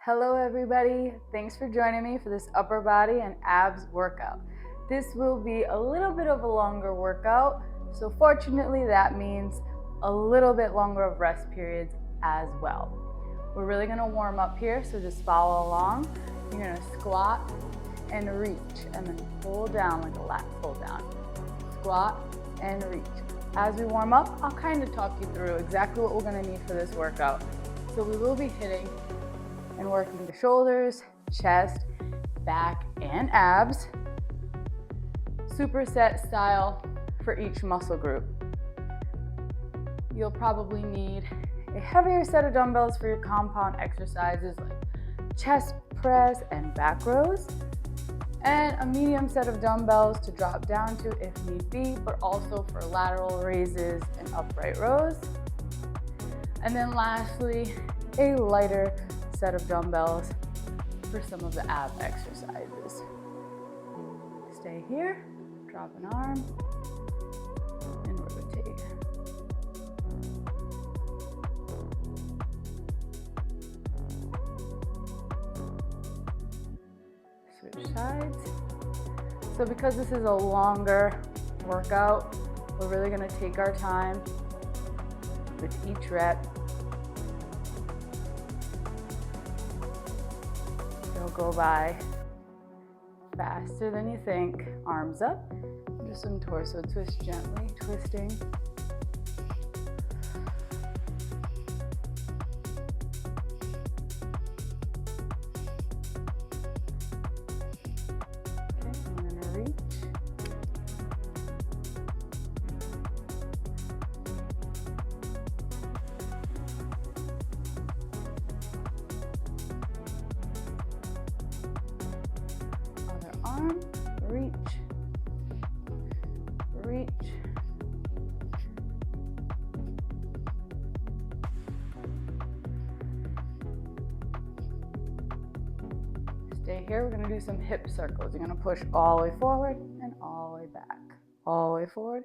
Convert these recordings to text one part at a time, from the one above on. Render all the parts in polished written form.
Hello everybody, thanks for joining me for this upper body and abs workout. This will be a little bit of a longer workout, so fortunately that means a little bit longer of rest periods as well. We're really gonna warm up here, so just follow along. You're gonna squat and reach, and then pull down like a lat pull down. Squat and reach. As we warm up, I'll kind of talk you through exactly what we're gonna need for this workout. So we will be hitting and working the shoulders, chest, back, and abs, superset style for each muscle group. You'll probably need a heavier set of dumbbells for your compound exercises like chest press and back rows, and a medium set of dumbbells to drop down to if need be, but also for lateral raises and upright rows. And then lastly, a lighter set of dumbbells for some of the ab exercises. Stay here, drop an arm, and rotate. Switch sides. So because this is a longer workout, we're really going to take our time with each rep. It'll go by faster than you think. Arms up. Just some torso twist, gently twisting. Okay, I'm going to reach. Other arm, reach, reach. Stay here. We're going to do some hip circles. You're going to push all the way forward and all the way back. All the way forward,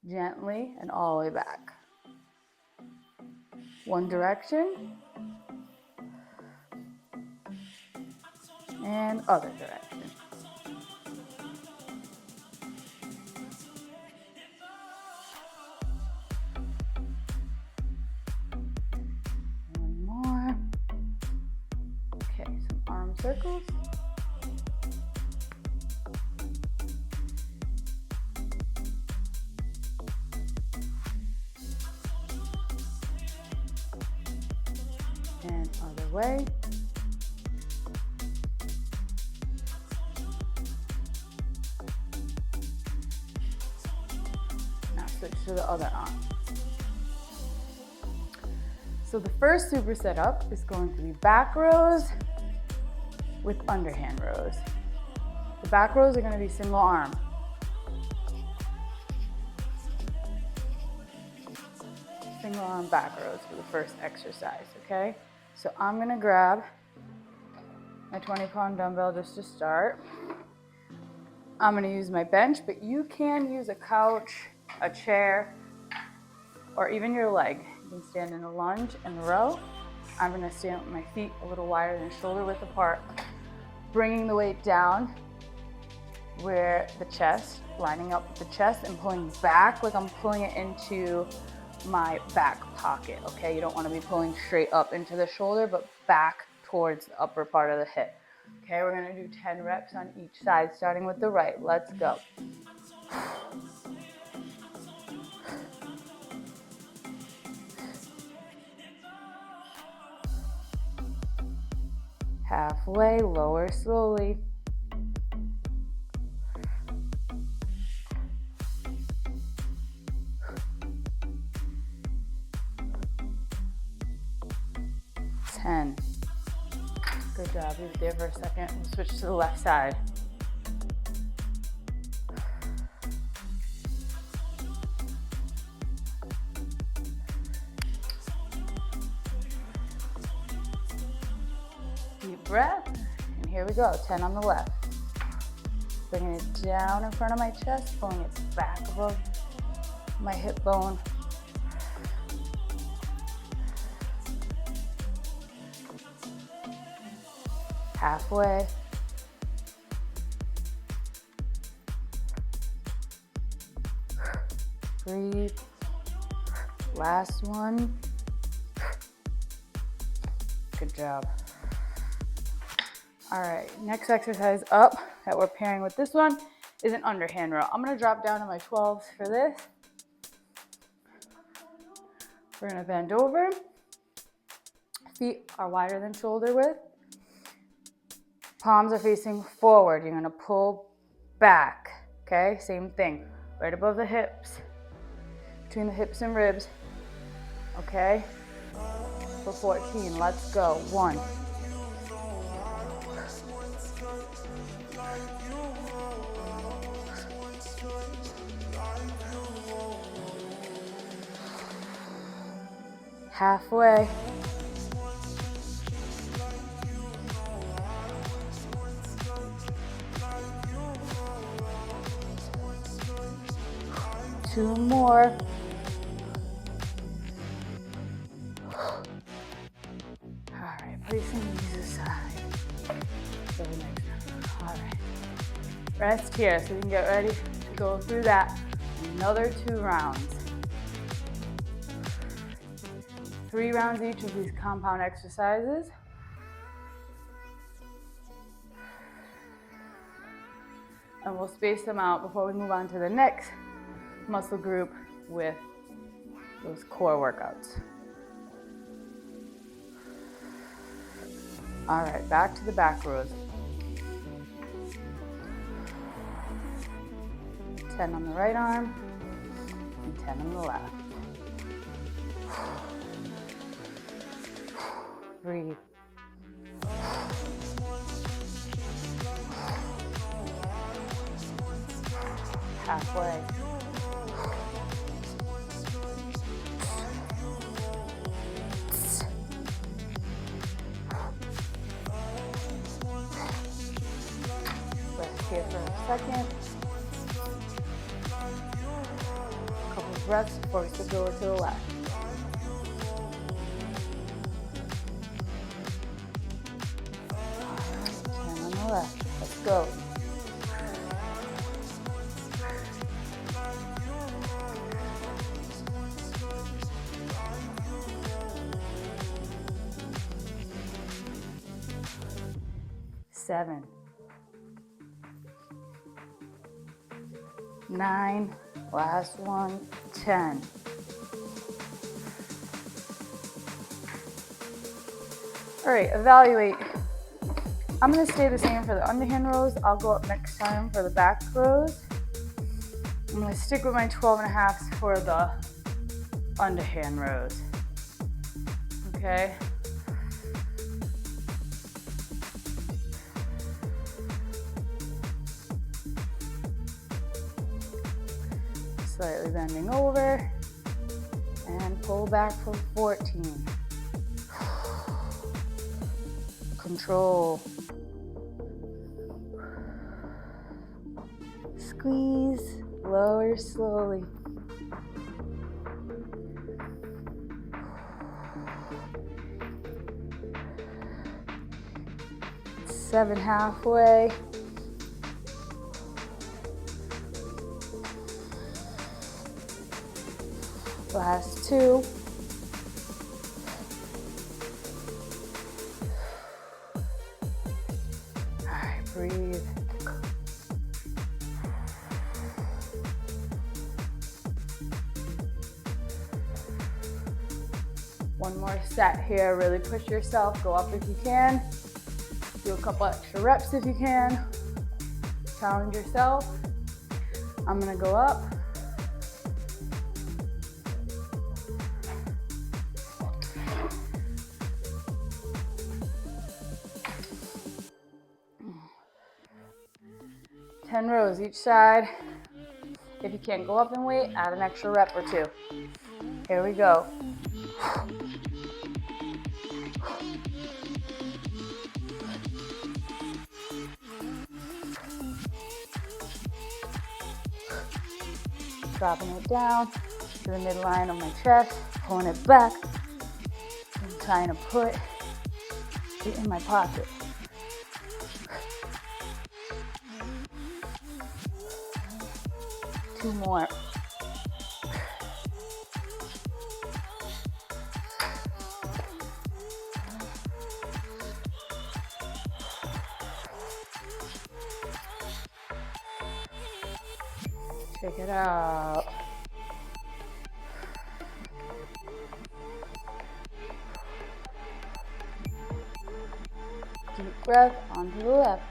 gently, and all the way back. One direction. And other direction. One more. Okay, some arm circles. And other way. Switch to the other arm. So the first superset up is going to be back rows with underhand rows. The back rows are going to be single arm. Single arm back rows for the first exercise, okay? So I'm going to grab my 20-pound dumbbell just to start. I'm going to use my bench, but you can use a couch, a chair, or even your leg. You can stand in a lunge and row. I'm going to stand with my feet a little wider than shoulder width apart, bringing the weight down where the chest, lining up with the chest and pulling back like I'm pulling it into my back pocket, okay? You don't want to be pulling straight up into the shoulder, but back towards the upper part of the hip. Okay, we're going to do 10 reps on each side, starting with the right. Let's go. Halfway, lower slowly. Ten. Good job. Leave it there for a second. We'll switch to the left side. Deep breath, and here we go, 10 on the left. Bringing it down in front of my chest, pulling it back above my hip bone. halfway. Breathe. Last one. Good job. All right, next exercise up that we're pairing with this one is an underhand row. I'm gonna drop down to my 12s for this. We're gonna bend over. Feet are wider than shoulder width. Palms are facing forward. You're gonna pull back, okay? Same thing, right above the hips, between the hips and ribs, okay? For 14, let's go. 1. Halfway. 2 more. All right, placing these aside. For the next one. All right. Rest here so we can get ready to go through that another 2 rounds. 3 rounds each of these compound exercises. And we'll space them out before we move on to the next muscle group with those core workouts. All right, back to the back rows. 10 on the right arm and 10 on the left. Breathe. Halfway. Rest here for a second. A couple of breaths before we switch over to the left. Left. Let's go. Seven. 9. Last one. 10. All right, evaluate. I'm going to stay the same for the underhand rows. I'll go up next time for the back rows. I'm going to stick with my 12.5s for the underhand rows. Okay? Slightly bending over and pull back for 14. Control. Squeeze, lower slowly. Seven halfway. Last 2. All right, breathe. One more set here. Really push yourself. Go up if you can. Do a couple extra reps if you can. Challenge yourself. I'm gonna go up. Ten rows each side. If you can't go up in weight, add an extra rep or 2. Here we go. Dropping it down to the midline of my chest, pulling it back, and trying to put it in my pocket. 2 more. Check it out. Deep breath onto the left.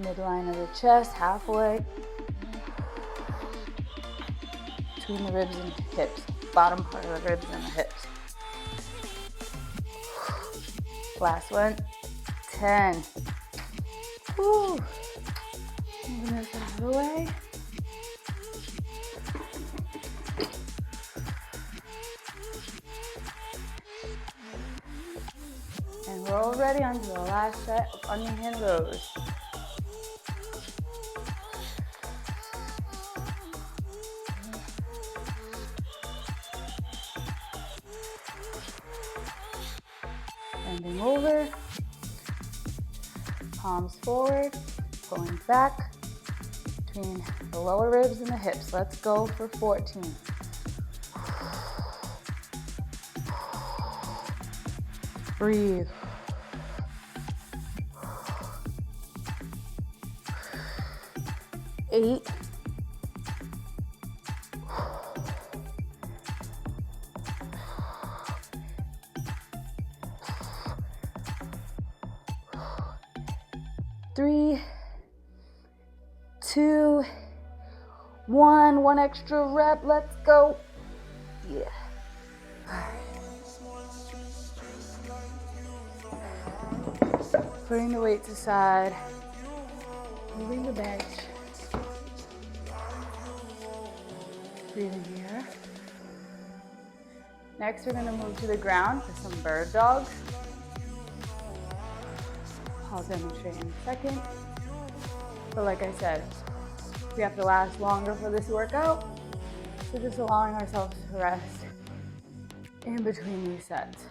Midline of the chest, halfway. Between the ribs and hips. Bottom part of the ribs and the hips. Last one. 10. Woo. Moving this out of the way. And we're already on to the last set of underhand rows. Bending over, palms forward, pulling back between the lower ribs and the hips. Let's go for 14. Breathe. 8. 3, 2, 1. One extra rep. Let's go. Yeah. Putting the weights aside. Moving the bench. Breathing here. Next, we're going to move to the ground for some bird dogs. I'll demonstrate in a second. But like I said, we have to last longer for this workout. So just allowing ourselves to rest in between these sets.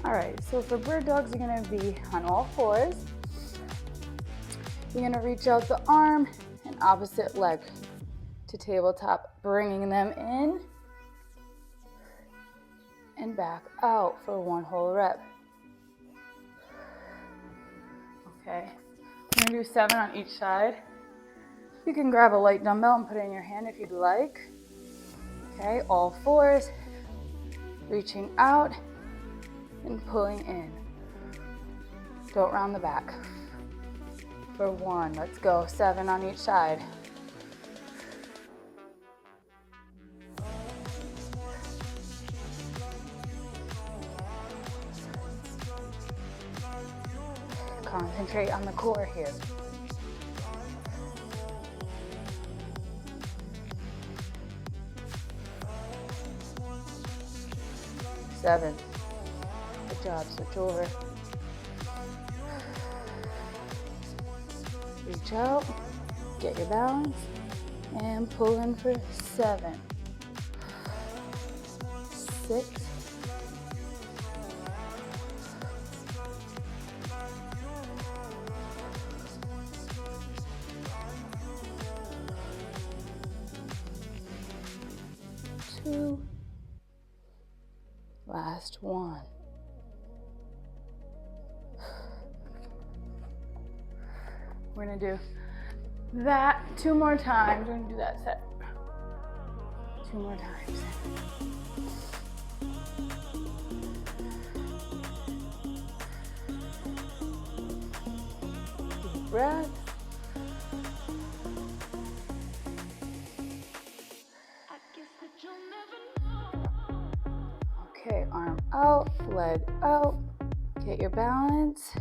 All right, so for bird dogs, you're gonna be on all fours. You're gonna reach out the arm and opposite leg to tabletop, bringing them in and back out for 1 whole rep. Okay, we're gonna do 7 on each side. You can grab a light dumbbell and put it in your hand if you'd like. Okay, all fours, reaching out and pulling in. Don't round the back. For 1, let's go. 7 on each side. Concentrate on the core here. Seven. Good job, switch over. Reach out, get your balance, and pull in for 7. 6. 2. Last 1. We're gonna do that 2 more times. We're gonna do that set 2 more times. Deep breath. Okay, arm out, leg out. Get your balance.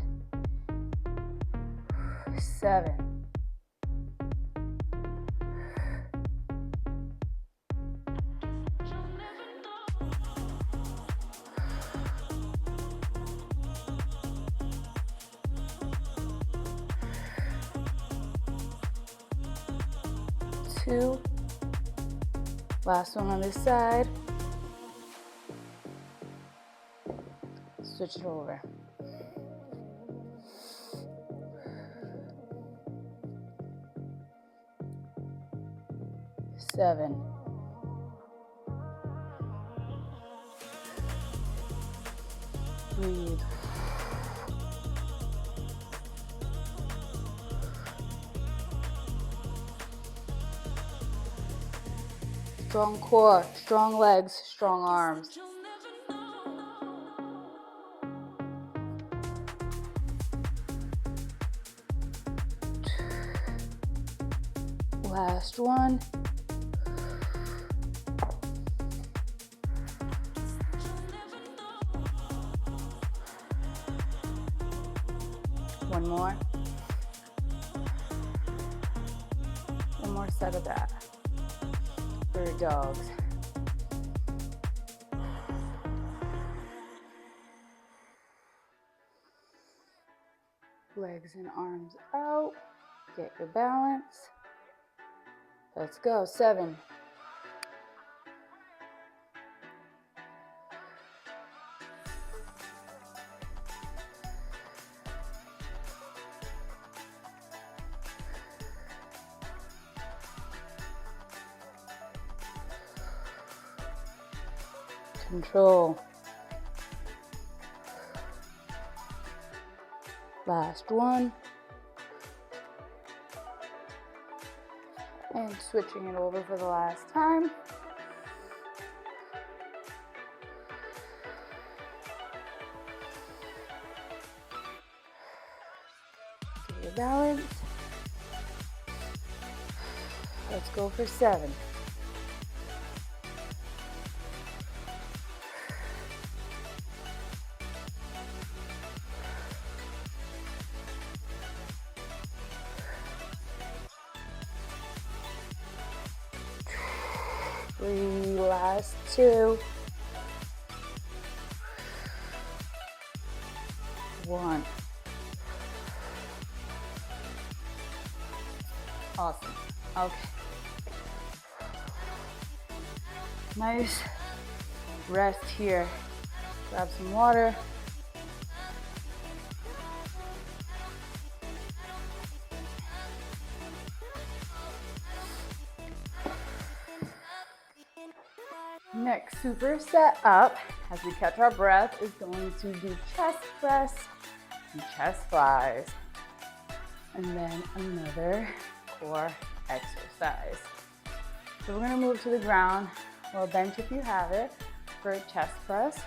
7. 2. 2. Last one on this side. Switch it over. 7. Breathe. Strong core, strong legs, strong arms. Last one. One more. One more set of that. Bird dogs. Legs and arms out. Get your balance. Let's go. 7. Control. Last one. And switching it over for the last time. Get your balance. Let's go for 7. Last 2. 1. Awesome. Okay. Nice rest here. Grab some water. Next superset up, as we catch our breath, is going to be chest press and chest flies. And then another core exercise. So we're gonna move to the ground, or bench if you have it, for a chest press.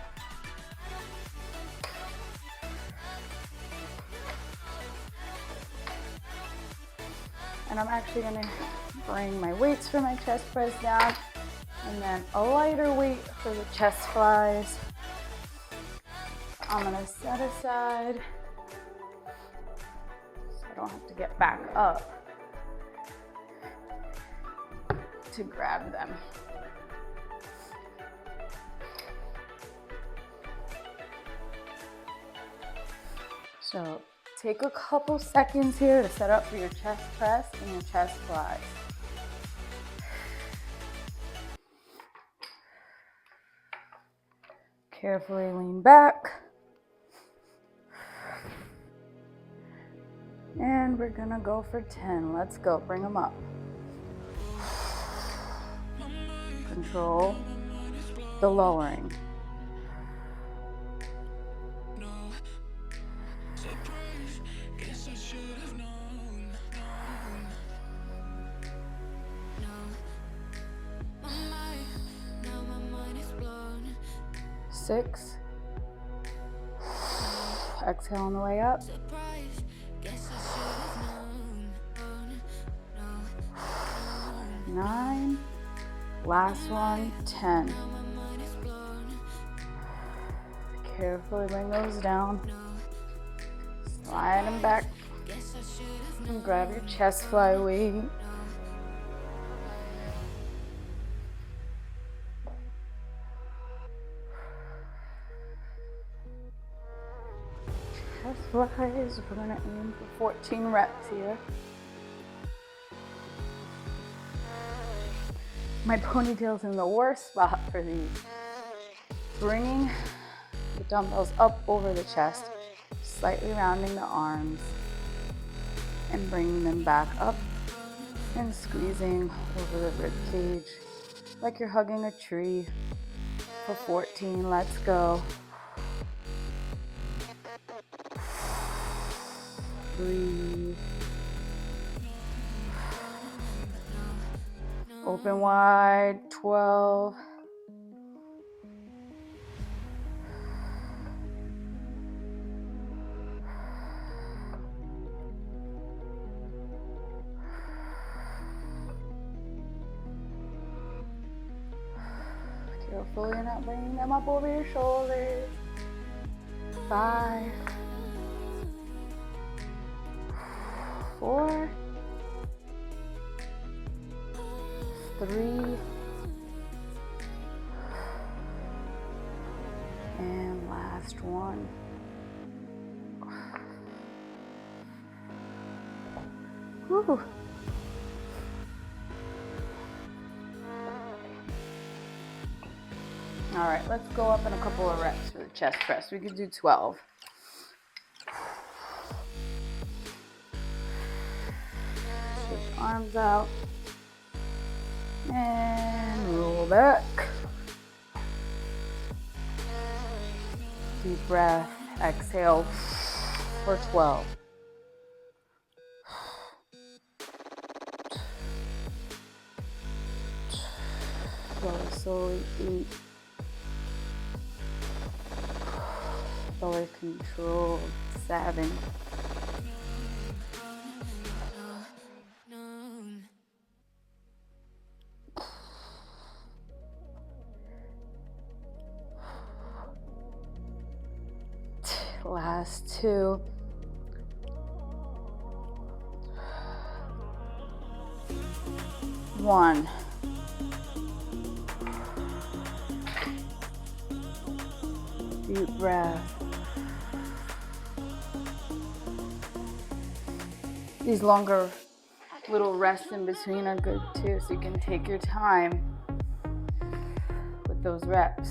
And I'm actually gonna bring my weights for my chest press down, and then a lighter weight for the chest flies. I'm gonna set aside so I don't have to get back up to grab them. So take a couple seconds here to set up for your chest press and your chest flies. Carefully lean back. And we're gonna go for 10. Let's go, bring them up. Control the lowering. Six. Exhale on the way up. 9. Last one, 10. Carefully bring those down. Slide them back. And grab your chest fly weight. Chest flies, we're gonna aim for 14 reps here. My ponytail's in the worst spot for these. Bringing the dumbbells up over the chest, slightly rounding the arms, and bringing them back up and squeezing over the rib cage like you're hugging a tree. For 14, let's go. Breathe. Open wide, 12. Careful you're not bringing them up over your shoulders. 5, 4, 3, and last one. Whew. All right, let's go up in a couple of reps for the chest press. We could do 12. Switch arms out and roll back. Deep breath, exhale for 12. Slowly 8. Lower control, 7. Last 2. 1. Deep breath. These longer little rests in between are good too, so you can take your time with those reps.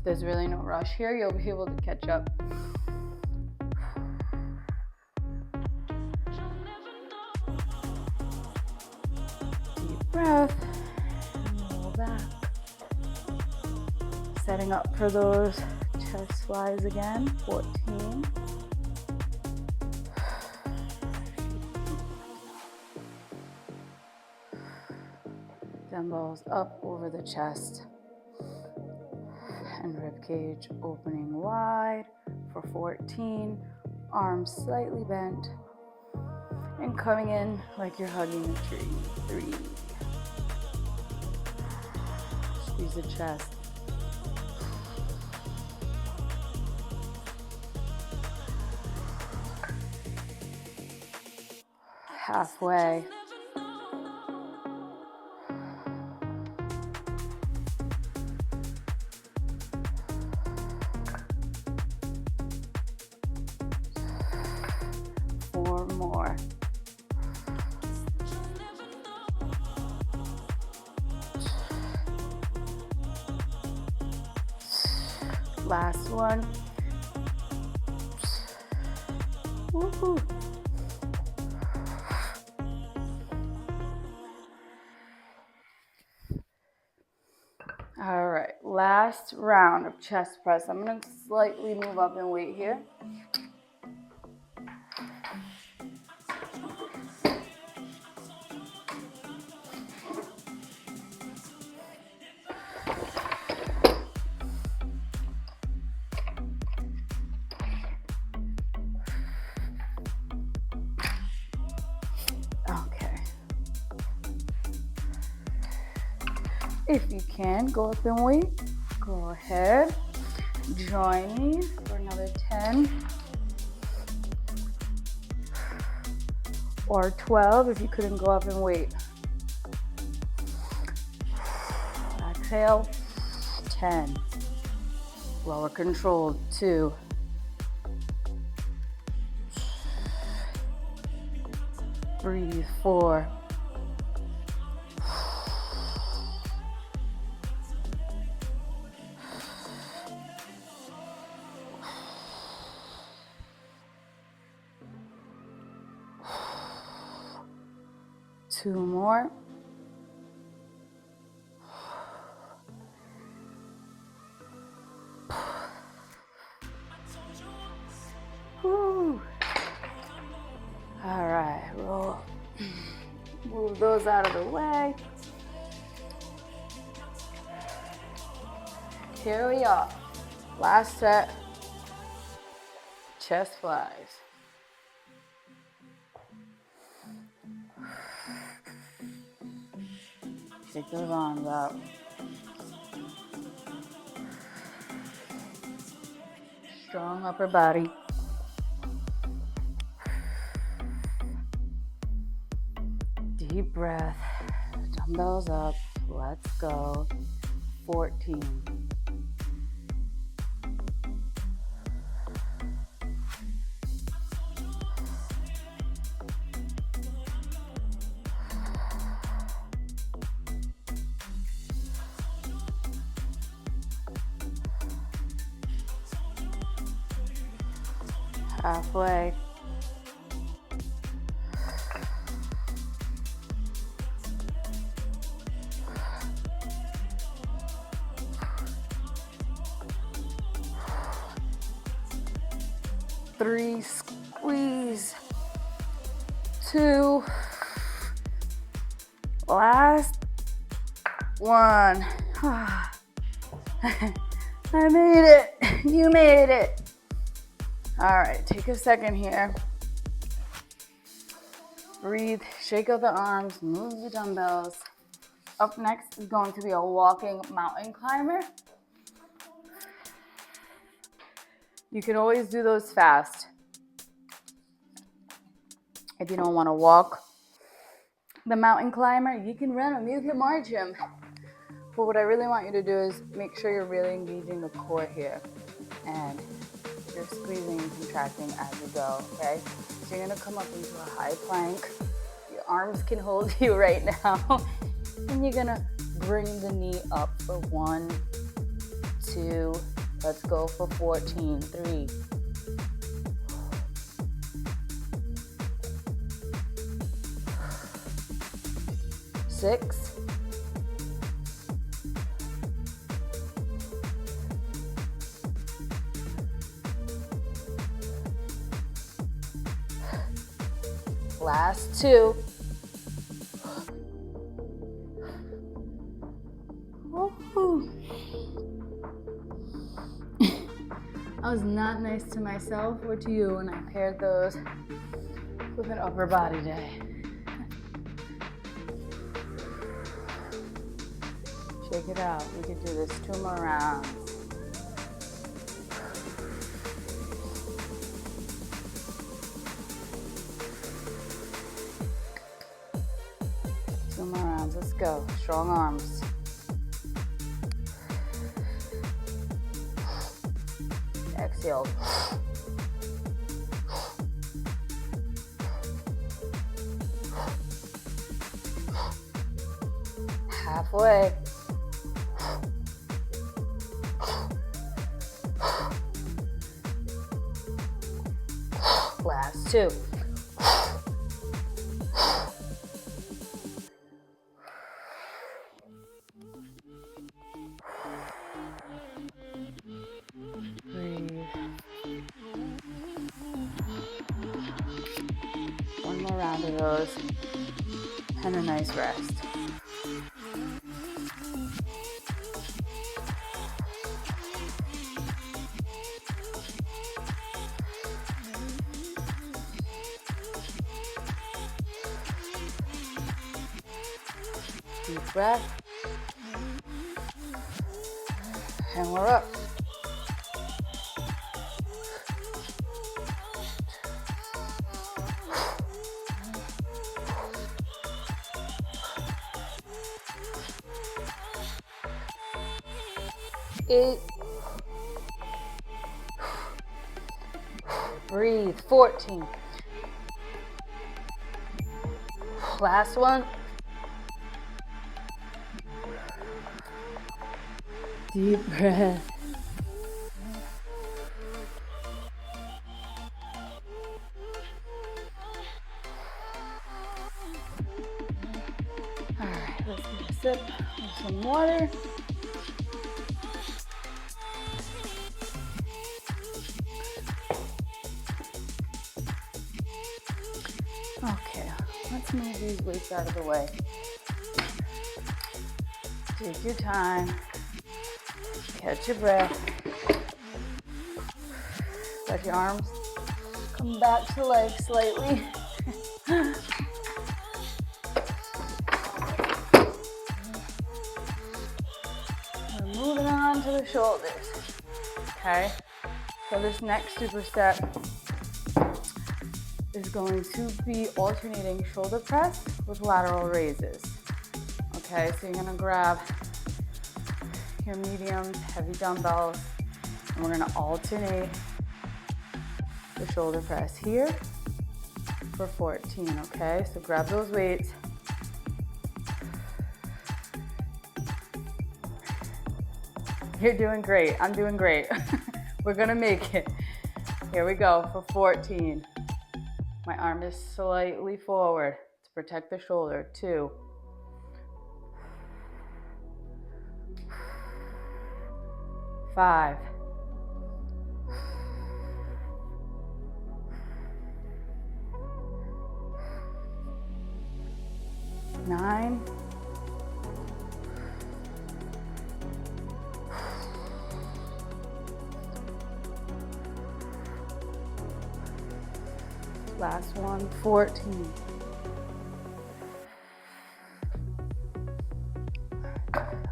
There's really no rush here. You'll be able to catch up. Deep breath. Roll back. Setting up for those chest flies again. 14. Dumbbells up over the chest and rib cage opening wide for 14. Arms slightly bent and coming in like you're hugging a tree. 3. Squeeze the chest. Halfway. More. Last one. Woohoo. All right, last round of chest press. I'm going to slightly move up in weight here. If you can, go up in weight. Go ahead. Join me for another 10. Or 12 if you couldn't go up in weight. Exhale. 10. Lower control. 2. Breathe. 4. 2 more. Whew. All right, roll. Move those out of the way. Here we are. Last set. Chest flies. Take those arms out. Strong upper body. Deep breath. Dumbbells up. Let's go. 14. Halfway. Three, squeeze. 2. Last one. I made it. You made it. All right, take a second here. Breathe, shake out the arms, move the dumbbells. Up next is going to be a walking mountain climber. You can always do those fast. If you don't want to walk the mountain climber, you can run them, you can march them. But what I really want you to do is make sure you're really engaging the core here. And you're squeezing and contracting as you go, okay? So you're gonna come up into a high plank. Your arms can hold you right now. And you're gonna bring the knee up for 1, 2, let's go for 14, 3. 6. 2. I was not nice to myself or to you when I paired those with an upper body day. Shake it out. We could do this 2 more rounds. Let's go. Strong arms. Exhale. Halfway. Last 2. And a nice rest. Deep breath. And we're up. Breathe. 14. Last one. Deep breath. some water. Okay, let's move these weights out of the way. Take your time. Catch your breath. Let your arms come back to life slightly. We're moving on to the shoulders. Okay, so this next superset is going to be alternating shoulder press with lateral raises. Okay, so you're gonna grab your mediums, heavy dumbbells, and we're gonna alternate the shoulder press here for 14, okay? So grab those weights. You're doing great, I'm doing great. We're gonna make it. Here we go for 14. My arm is slightly forward to protect the shoulder. 2. 5. 9. 14.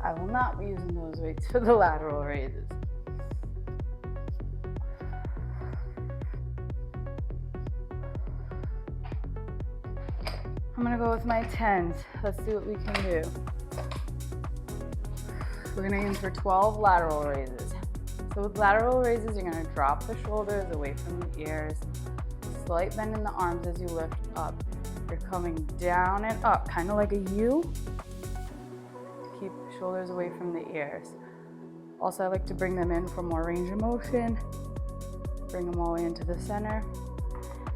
I will not be using those weights for the lateral raises. I'm gonna go with my 10s. Let's see what we can do. We're gonna aim for 12 lateral raises. So with lateral raises, you're gonna drop the shoulders away from the ears. Slight bend in the arms as you lift up. You're coming down and up, kind of like a U. Keep the shoulders away from the ears. Also, I like to bring them in for more range of motion. Bring them all the way into the center.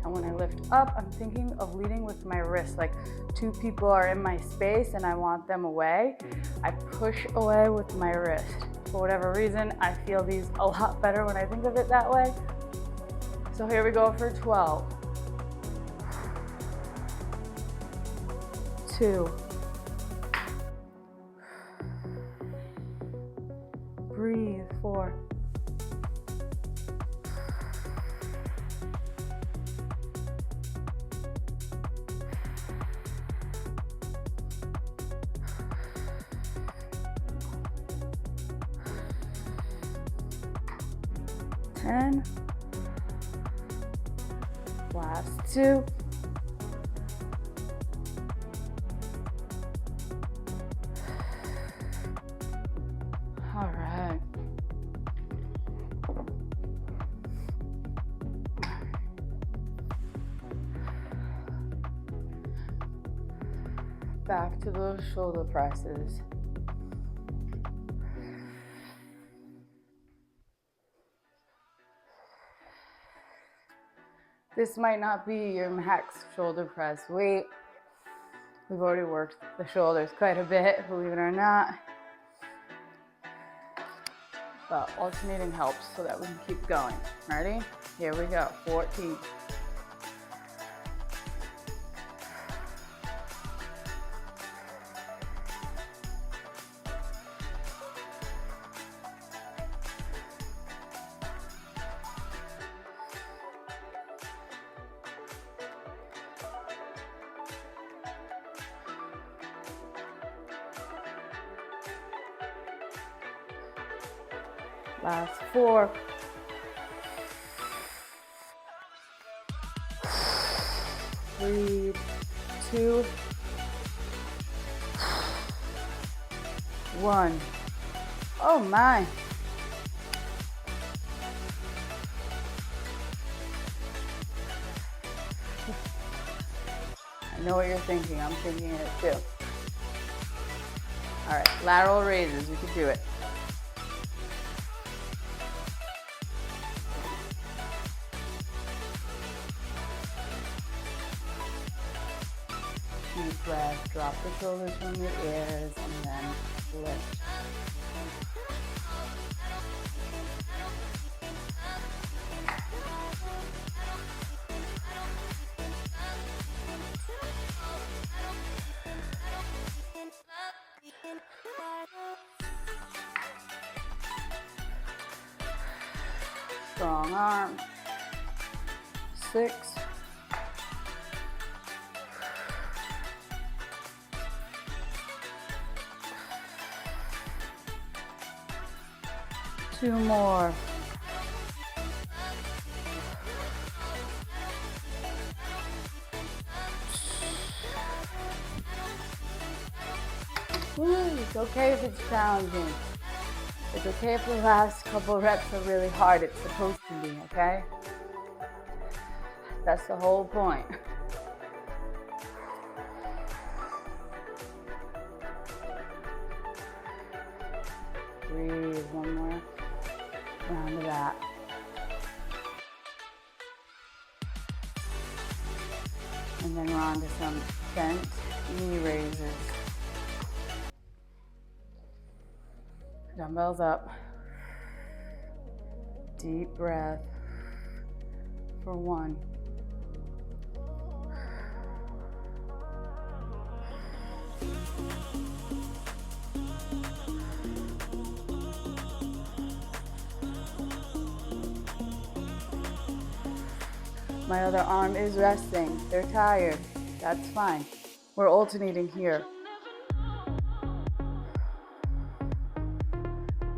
And when I lift up, I'm thinking of leading with my wrist, like 2 people are in my space and I want them away. I push away with my wrist. For whatever reason, I feel these a lot better when I think of it that way. So here we go for 12. 2. Breathe. 4. 10. Last 2. All right. Back to those shoulder presses. This might not be your max shoulder press weight. We've already worked the shoulders quite a bit, believe it or not. But alternating helps so that we can keep going. Ready? Here we go. 14. Last 4. Breathe. 2. 1. Oh my. I know what you're thinking. I'm thinking it too. All right, lateral raises. We can do it. Deep breath, drop the shoulders from your ears, and then lift. Strong arms. 6. 2 more. Ooh, it's okay if it's challenging. It's okay if the last couple reps are really hard. It's supposed to be, okay? That's the whole point. Breathe, one more round of that. And then we're on to some bent knee raises. Dumbbells up. Deep breath for 1. My other arm is resting. They're tired. That's fine. We're alternating here.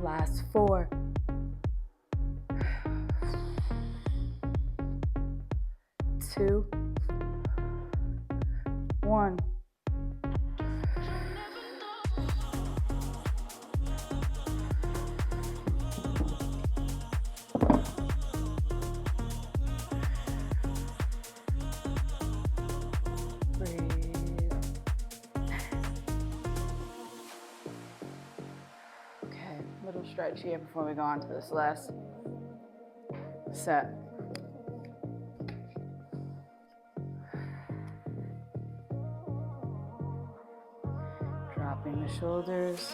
Last 4. 2. 1. Breathe. Okay, little stretch here before we go on to this last set. Dropping the shoulders.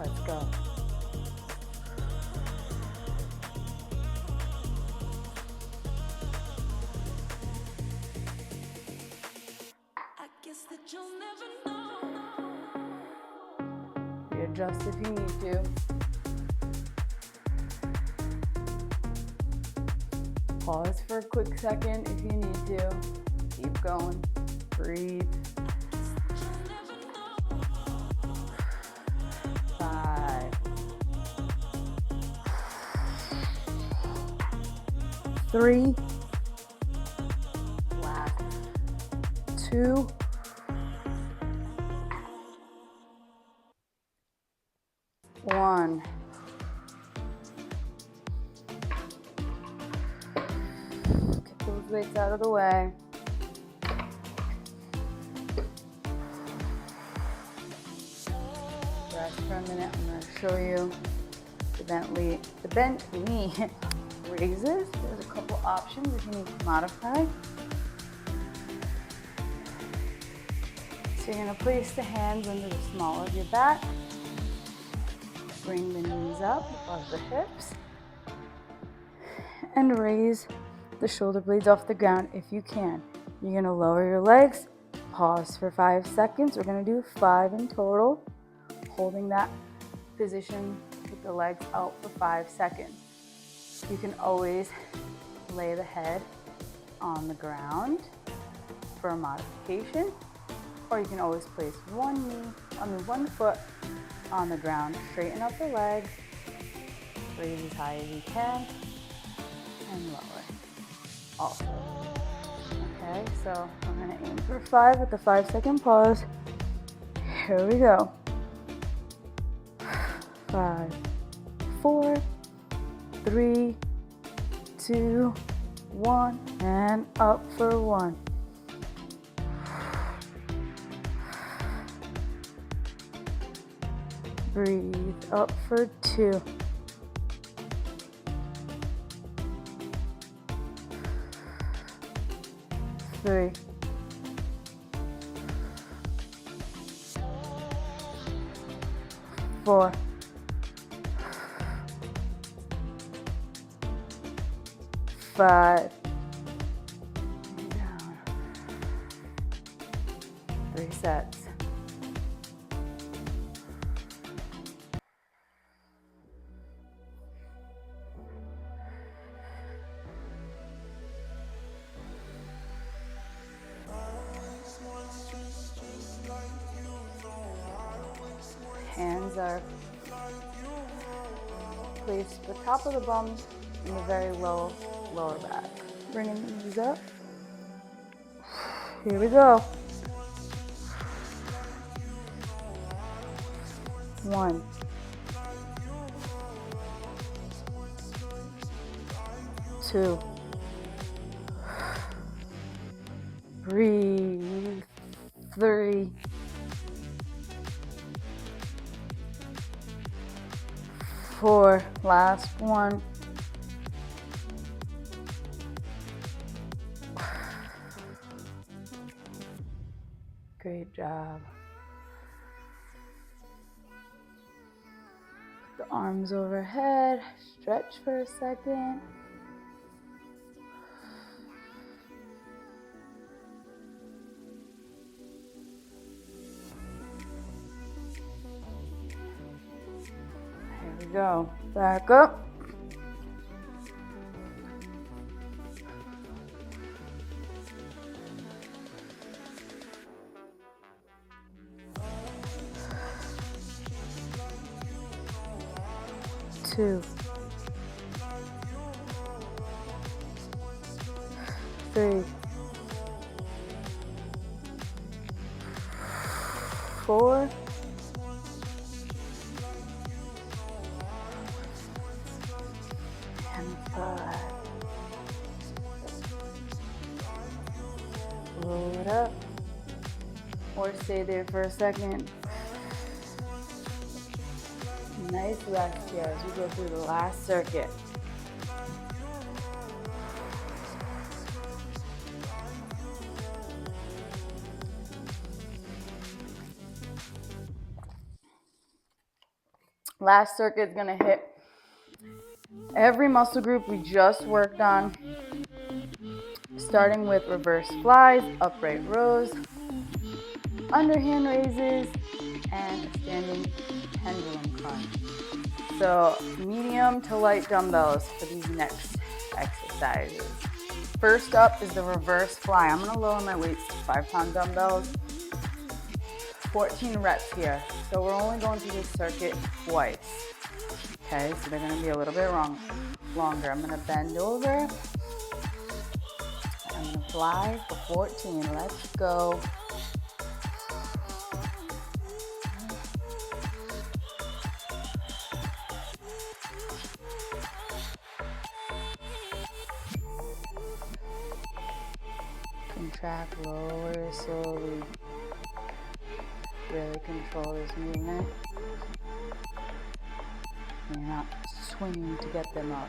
Let's go. I guess that you'll never know. Readjust if you need to. Pause for a quick second if you need to. Keep going. Breathe. 5. 3. Last 2. 1. Get those weights out of the way. Rest for a minute. I'm going to show you the bent knee raises. There's a couple options if you need to modify. So you're going to place the hands under the small of your back. Bring the knees up above the hips. And raise the shoulder blades off the ground if you can. You're going to lower your legs. Pause for 5 seconds. We're going to do 5 in total. Holding that position with the legs out for 5 seconds. You can always lay the head on the ground for a modification, or you can always place one foot on the ground. Straighten up the legs, raise as high as you can, and lower also. Okay, so I'm gonna aim for 5 with the 5-second pause. Here we go. 5, 4, 3, 2, 1, and up for 1. Breathe up for 2. 3. 4, 5, down, 3 sets. Hands are placed the top of the bum in the very lower back. Bringing the knees up. Here we go. 1, 2, breathe, 3, 4, last one, 5. Great job. Put the arms overhead, stretch for a second. Here we go. Back up. Two, 3, 4, and 5. Roll it up, or stay there for a second. Nice rest here as we go through the last circuit. Last circuit is going to hit every muscle group we just worked on, starting with reverse flies, upright rows, underhand raises, and a standing pendulum crunch. So medium to light dumbbells for these next exercises. First up is the reverse fly. I'm going to lower my weights to 5-pound dumbbells. 14 reps here. So we're only going through this circuit twice. Okay, so they're going to be a little bit longer. I'm going to bend over. I'm going to fly for 14. Let's go. Contract, lower slowly. Really control this movement. You're not swinging to get them up.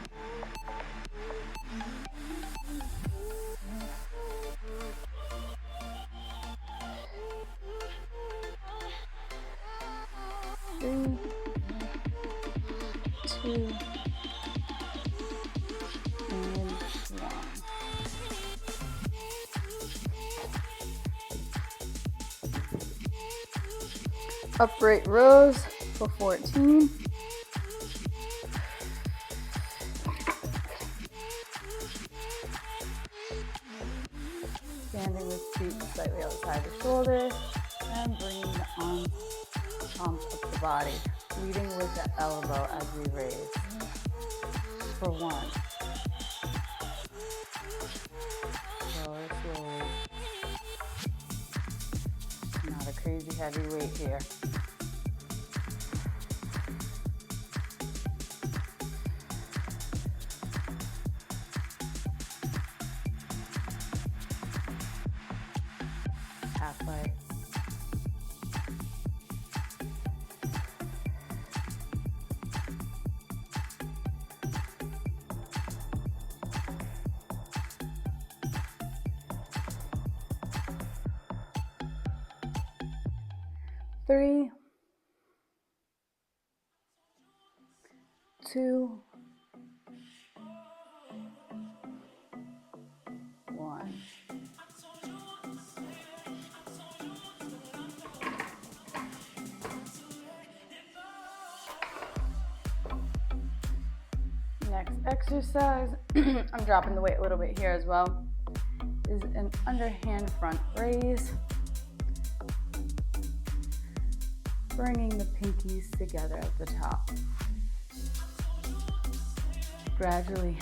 Three, 2, and 1. Upright rows for 14. Standing with feet slightly outside the shoulders and bringing the arms up the body, leading with the elbow as we raise. For 1. Lower slowly. Not a crazy heavy weight here. Halfway. Three, 2, 1. Next exercise, I'm dropping the weight a little bit here as well, is an underhand front raise. Bringing the pinkies together at the top. Gradually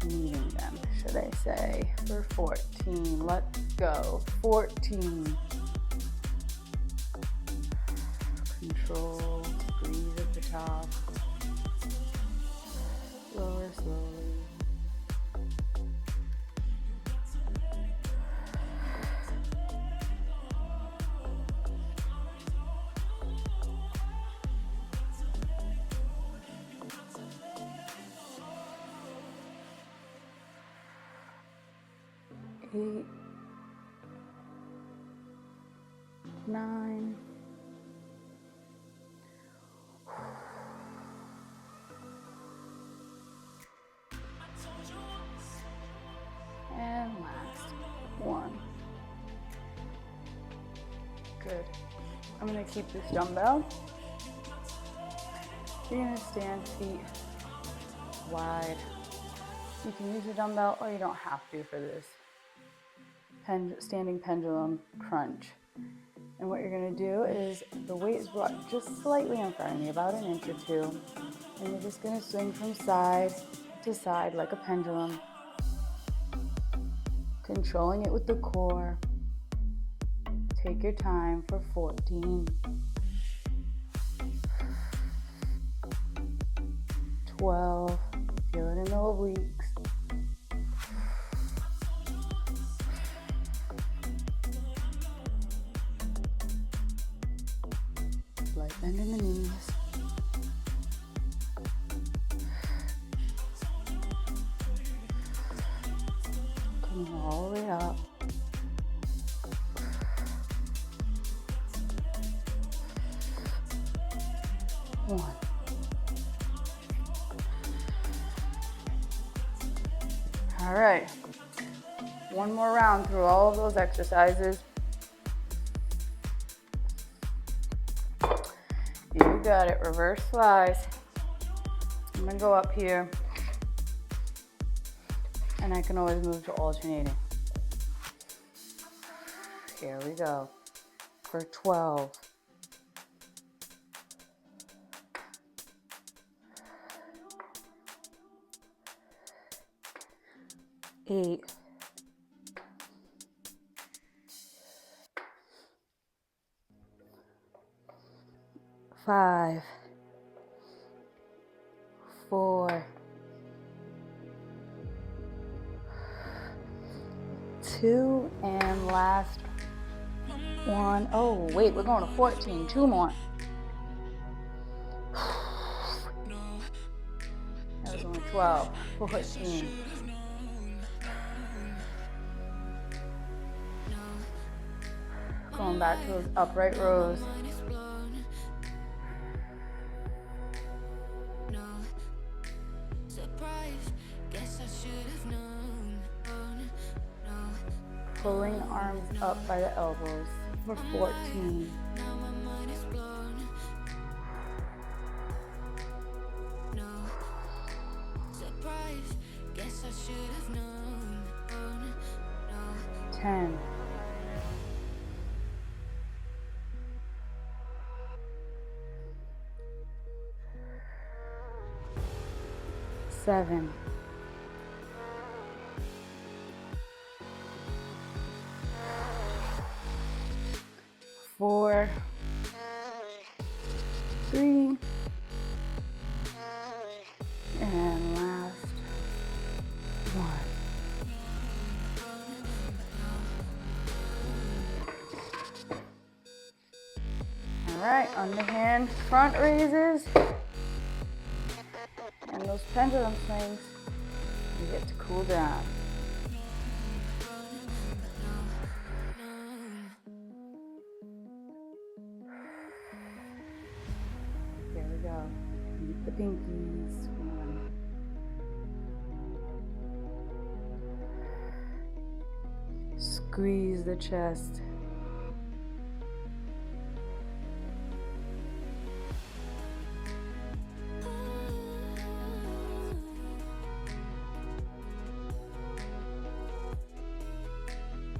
meeting them, should I say, for 14. Let's go. 14. Control, breathe at the top. Lower slowly. 8, 9, and last 1. Good. I'm going to keep this dumbbell. You're going to stand feet wide. You can use a dumbbell or you don't have to for this standing pendulum crunch. And what you're going to do is the weight is brought just slightly in front of me, about an inch or 2. And you're just going to swing from side to side like a pendulum, controlling it with the core. Take your time for 14, 12, feel it in the obliques. 'Slight bend in the knees. Coming all the way up. One. All right. One more round through all of those exercises. You got it. Reverse flies. I'm going to go up here. And I can always move to alternating. Here we go. For 12. 8. 5. 4. 2, and last 1. Oh, wait, we're going to 14. 2 more. That was only 12. 14. Going back to those upright rows. Pulling arms up by the elbows for 14. Ten. 7. 4. 3. And last 1. All right, underhand front raises. And those pendulum swings, you get to cool down. Here we go. Meet the pinkies. 1, Squeeze the chest.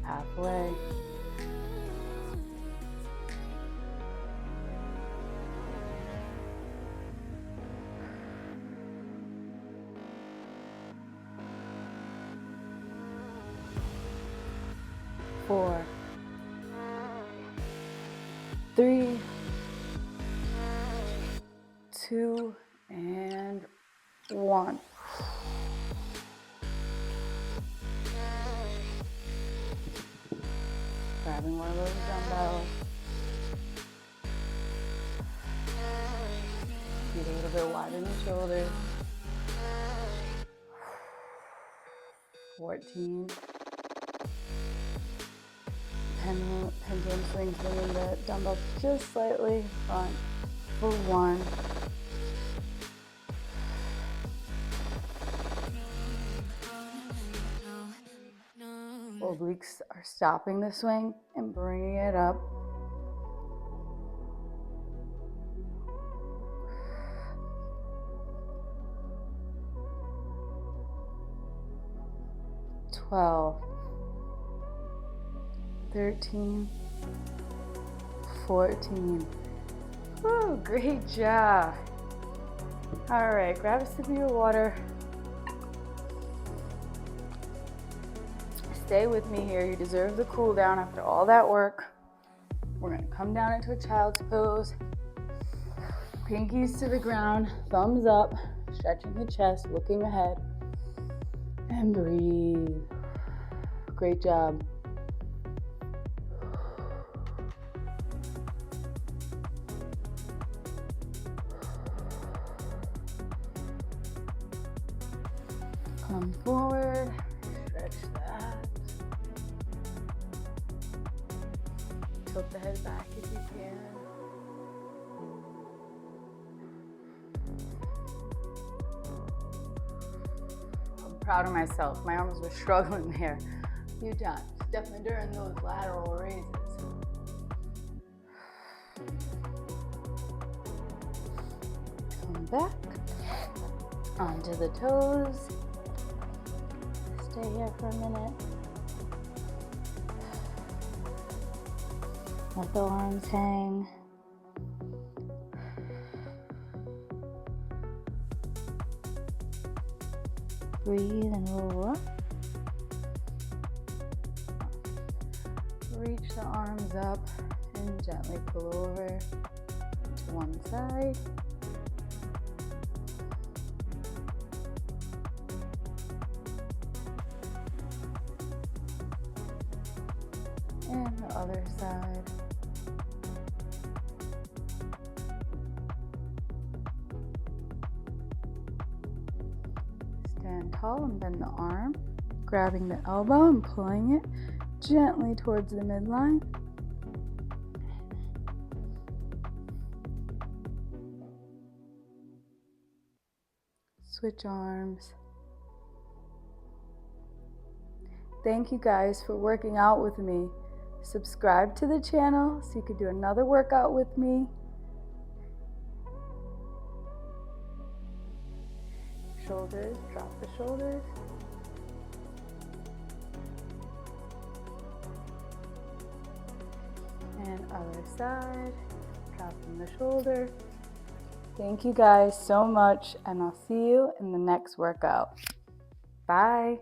Halfway. Four, 3, 2, and 1. Grabbing one of those dumbbells. Feet a little bit wider in the shoulders. 14. Pendulum swings, bringing the dumbbell just slightly front for 1. Obliques are stopping the swing and bringing it up. 12, 13, 14. Woo, great job. All right, grab a sip of your water. Stay with me here. You deserve the cool down after all that work. We're gonna come down into a child's pose. Pinkies to the ground, thumbs up, stretching the chest, looking ahead, and breathe. Great job. Come forward, stretch that. Tilt the head back if you can. I'm proud of myself. My arms were struggling there a few times, definitely during those lateral raises. Come back onto the toes. Stay here for a minute. Let the arms hang. Breathe and roll up. Reach the arms up and gently pull over to one side. And the other side. Stand tall and bend the arm, grabbing the elbow and pulling it gently towards the midline. Switch arms. Thank you guys for working out with me. Subscribe to the channel so you can do another workout with me. Shoulders, drop the shoulders. And other side, dropping the shoulder. Thank you guys so much, and I'll see you in the next workout. Bye.